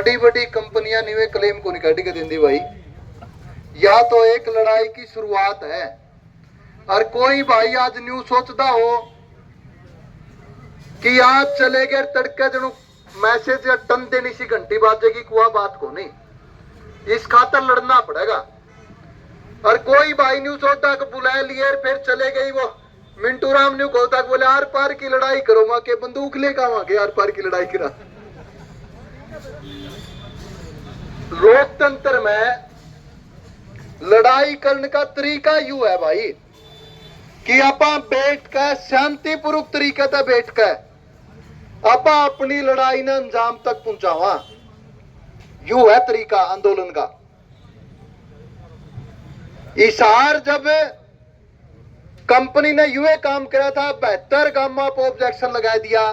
बड़ी बड़ी कंपनियां नीवे क्लेम को निकाटी के देंदी भाई। या तो एक लड़ाई की शुरुआत है और कोई भाई आज न्यू सोचता हो कि आज चले गए तड़के जनु मैसेज या टन देनी सी घंटी बाजेगी कुआ बात को नहीं, इस खातर लड़ना पड़ेगा। और कोई भाई न्यू सोचता कि बुला लिए फिर चले गई वो मिंटू राम न्यू कहता बोले आर पार की लड़ाई करो वहां के बंदूक लेकर वहां के आर पार की लड़ाई करा। लोकतंत्र में लड़ाई करने का तरीका यू है भाई कि आपा बैठ कर शांतिपूर्वक तरीके से बैठ कर आपा अपनी लड़ाई ने अंजाम तक पहुंचावा, यू है तरीका आंदोलन का। इशार जब कंपनी ने यूए काम करा था 72 गांव पर ऑब्जेक्शन लगा दिया,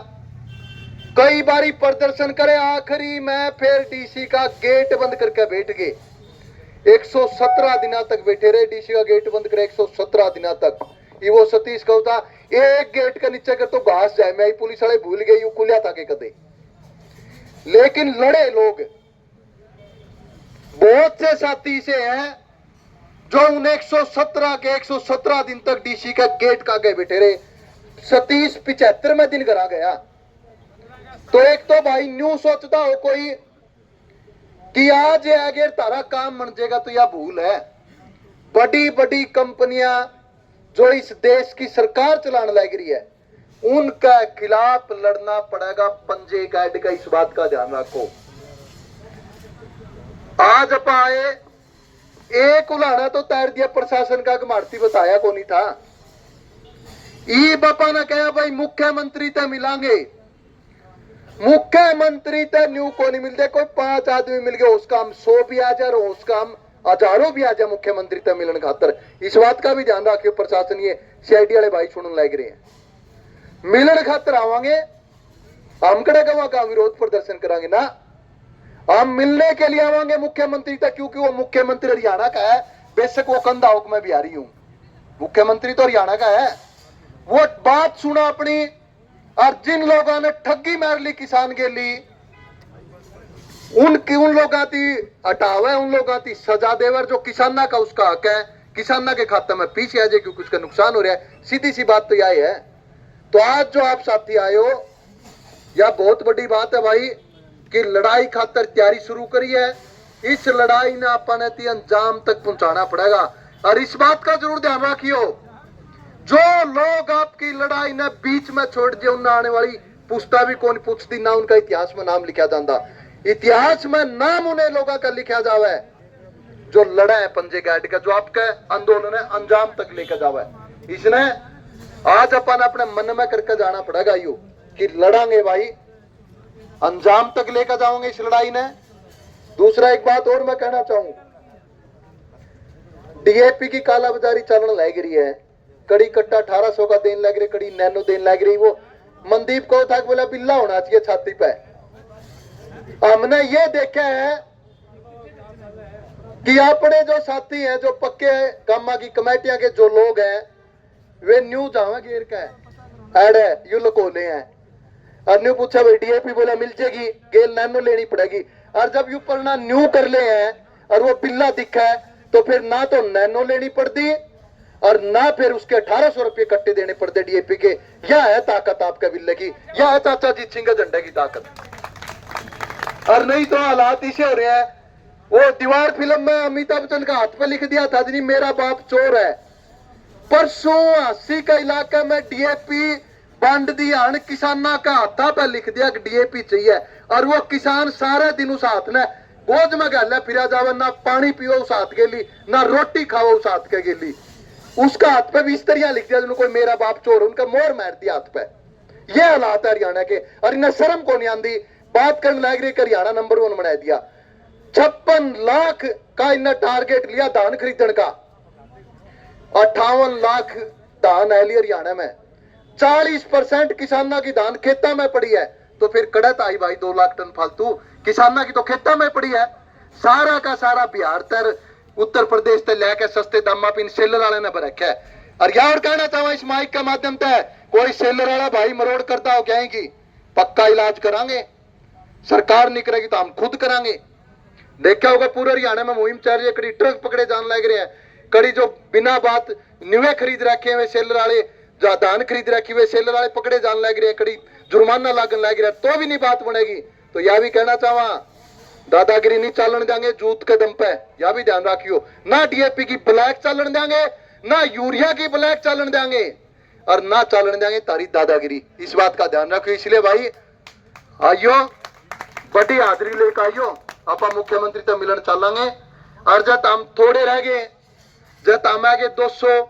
कई बारी प्रदर्शन करे, आखिरी में फिर डीसी का गेट बंद करके बैठ गए। 117 दिनों तक बैठे रहे, डीसी का गेट बंद करे 117 दिनों तक। ये वो सतीश कहता एक गेट के नीचे कर तो घास जाए, मैं पुलिस वाले भूल गई यू खुलिया था के कदे। लेकिन लड़े लोग बहुत से साथी से हैं जो उन 117 के 117 दिन तक डीसी का गेट का आगे बैठे रहे। सतीश 75वें दिन घर आ गया। तो एक तो भाई न्यू सोचता हो कोई कि आज अगर तारा काम बन जाएगा तो यह भूल है। बड़ी बड़ी कंपनियां जो इस देश की सरकार चलाने लग रही है उनका खिलाफ लड़ना पड़ेगा पंजे गाइड का, इस बात का ध्यान रखो। आज आप आए एक उलाना तो तैर दिया प्रशासन का मारती बताया को नहीं था। ई बापा ने कहा भाई मुख्यमंत्री तय मिलांगे, मुख्यमंत्री तय न्यू को नहीं मिलते, कोई 5 आदमी मिल गए उसका हम 100 भी आ जाए और उसका हम हजारों भी आ जाए मुख्यमंत्री तय मिलने खातर। इस बात का भी ध्यान रखियो प्रशासन, ये सीआईडी वाले भाई सुनने लग रहे हैं। मिलने खातर आवांगे हम कड़े गवा का विरोध प्रदर्शन करांगे ना, हम मिलने के लिए आवांगे मुख्यमंत्री तक, क्योंकि वो मुख्यमंत्री हरियाणा का है। बेशक वो कंधा हो मैं बिहारी हूं, मुख्यमंत्री तो हरियाणा का है। वो बात सुना अपनी, और जिन लोगों ने ठगी मार ली किसान के लिए उन लोगों की हटावे, उन लोगों की सजा देवर, जो किसाना का उसका हक है किसाना के खाते में पीछे आ जाए क्योंकि उसका नुकसान हो रहा है। सीधी सी बात तो यही है। तो आज जो आप साथी आए हो यह बहुत बड़ी बात है भाई कि लड़ाई खातर तैयारी शुरू करी है। इस लड़ाई ने अपने अंजाम तक पहुंचाना पड़ेगा। और इस बात का जरूर ध्यान रखियो, जो लोग आपकी लड़ाई ने बीच में छोड़ दिए उन आने वाली पुस्ता भी कौन पूछती, ना उनका इतिहास में नाम लिखा जाता। इतिहास में नाम उन्हें लोगों का लिखा जावे जो लड़ा है पंजे गाइड का, जो आपके आंदोलन है अंजाम तक लेकर जावे। इसने आज अपन अपने मन में करके जाना पड़ेगा यू कि लड़ांगे भाई, अंजाम तक लेकर जाओगे इस लड़ाई ने। दूसरा एक बात और मैं कहना चाहूं, डीएपी की कालाबाजारी चलने लग रही है। कड़ी कट्टा 1800 का देने लग रही, कड़ी नैनो देने लग रही। वो मनदीप को था बोला बिल्ला होना चाहिए छाती पे। हमने ये देखा है कि अपने जो साथी हैं, जो पक्के गामा की कमेटियां के जो लोग हैं, वे न्यू जावा घेर का एड है यू लकोले हैं। और न्यू पूछा भाई डीएपी, बोला मिल जाएगी, गेल नैनो लेनी पड़ेगी। और जब यू पढ़ना न्यू कर ले हैं और वो बिल्ला दिखा है तो फिर ना तो नैनो लेनी पड़ती और ना फिर उसके 1800 रुपये कट्टे देने पड़ते डीएपी के। यह है ताकत आपके बिल्ले की, यह है चाचा जीत सिंह के झंडे की ताकत। और नहीं तो हालात इसे हो रहे हैं। वो दीवार फिल्म में अमिताभ बच्चन का हाथ पे लिख दिया था जी मेरा बाप चोर है। परसों 80 का इलाके में डीएपी बंड दिया, किसाना का हाथा पे लिख दिया कि डीएपी चाहिए। और वो किसान सारे दिन उस हाथ ने बोझ में गल फिरा जावे, ना पानी पियो उस हाथ के लिए, ना रोटी खाओ उस हाथ के लिए। उसका हाथ पे भी इस तरह लिख दिया जिनको मेरा बाप चोर, उनका मोर मार दिया हाथ पे। ये हालात है हरियाणा के। और इन्हें शर्म को नहीं आती, बात करने लग रही हरियाणा नंबर 1 बना दिया। 56 लाख का इन्हें टारगेट लिया धान खरीदने का। 58 लाख धान है लिया हरियाणा में। 40% किसानों की धान खेता में पड़ी है। तो फिर कड़त आई भाई 2 लाख टन फालतू किसानों की तो खेता में पड़ी है। सारा का सारा बिहार तर उत्तर प्रदेश से लेकर सस्ते दामा पिन सेलर वाले ने रखा है। और यार कहना चाहूँ इस माइक के माध्यम से, कोई सेलर वाला भाई मरोड़ करता हो क्या की पक्का इलाज करांगे। सरकार नहीं करेगी तो हम खुद करांगे। देखा होगा पूरे हरियाणा में मुहिम चल रही है, कड़ी ट्रक पकड़े जान लग रहे हैं, कड़ी जो बिना बात निवे खरीद रखे हुए सेलर वाले, जो धान खरीद रखी हुए सेलर वाले पकड़े जान लग रहे हैं, कड़ी जुर्माना लागन लग रहा है, तो भी नहीं बात बनेगी। तो यह भी कहना चाहवा, दादागिरी नहीं चालन देंगे जूत के दम पे, यह भी ध्यान रखियो। ना डीएपी की ब्लैक चालन देंगे, ना यूरिया की ब्लैक चालन देंगे, और ना चालन देंगे तारी दादागिरी। इस बात का ध्यान रखियो। इसलिए भाई आइयो, बड़ी हाजिरी लेकर आइयो, आप मुख्यमंत्री तो मिलन चलेंगे। और जब हम थोड़े रह गए, जब हम आगे 200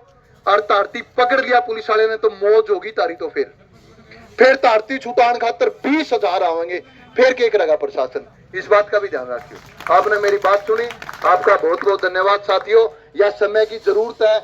और तारती पकड़ लिया पुलिस वाले ने, तो मौज होगी तारी। तो फिर तारती छुटान खातर 20,000 आवेंगे, फिर क्या करेगा प्रशासन। इस बात का भी ध्यान रखियो। आपने मेरी बात सुनी, आपका बहुत बहुत धन्यवाद साथियों। यह समय की जरूरत है,